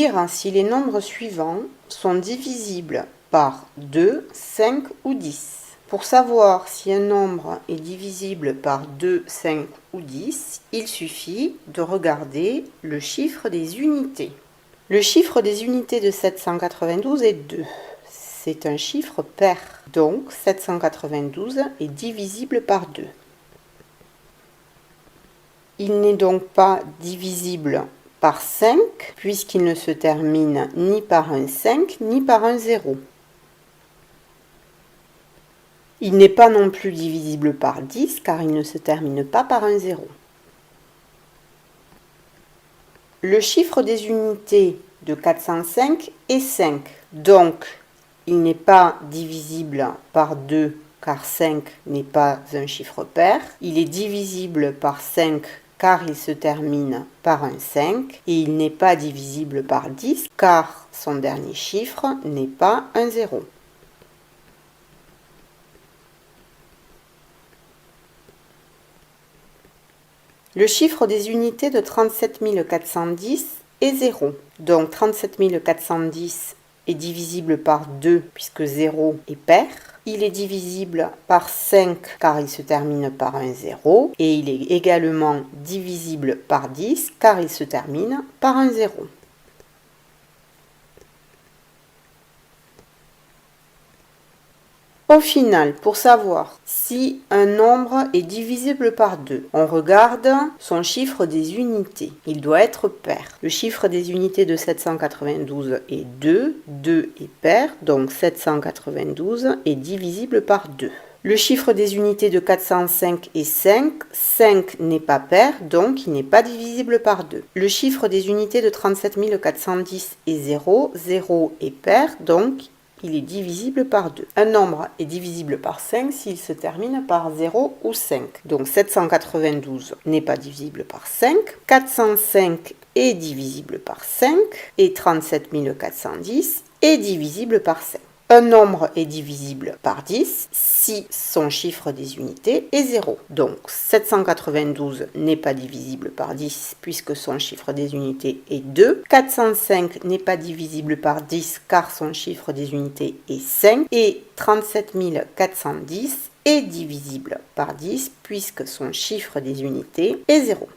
dire si les nombres suivants sont divisibles par 2, 5 ou 10. Pour savoir si un nombre est divisible par 2, 5 ou 10, il suffit de regarder le chiffre des unités. Le chiffre des unités de 792 est 2. C'est un chiffre pair, donc 792 est divisible par 2. Il n'est donc pas divisible par 5, puisqu'il ne se termine ni par un 5 ni par un 0. Il n'est pas non plus divisible par 10, car il ne se termine pas par un 0. Le chiffre des unités de 405 est 5, donc il n'est pas divisible par 2, car 5 n'est pas un chiffre pair. Il est divisible par 5, car il se termine par un 5, et il n'est pas divisible par 10, car son dernier chiffre n'est pas un 0. Le chiffre des unités de 37 410 est 0. Donc 37 410 est divisible par 2 puisque 0 est pair. Il est divisible par 5 car il se termine par un 0. Et il est également divisible par 10 car il se termine par un 0. Au final, pour savoir si un nombre est divisible par 2, on regarde son chiffre des unités. Il doit être pair. Le chiffre des unités de 792 est 2, 2 est pair, donc 792 est divisible par 2. Le chiffre des unités de 405 est 5, 5 n'est pas pair, donc il n'est pas divisible par 2. Le chiffre des unités de 37 410 est 0, 0 est pair, donc il est divisible par 2. Un nombre est divisible par 5 s'il se termine par 0 ou 5. Donc 792 n'est pas divisible par 5, 405 est divisible par 5 et 37 410 est divisible par 5. Un nombre est divisible par 10 si son chiffre des unités est 0. Donc 792 n'est pas divisible par 10 puisque son chiffre des unités est 2. 405 n'est pas divisible par 10 car son chiffre des unités est 5. Et 37 410 est divisible par 10 puisque son chiffre des unités est 0.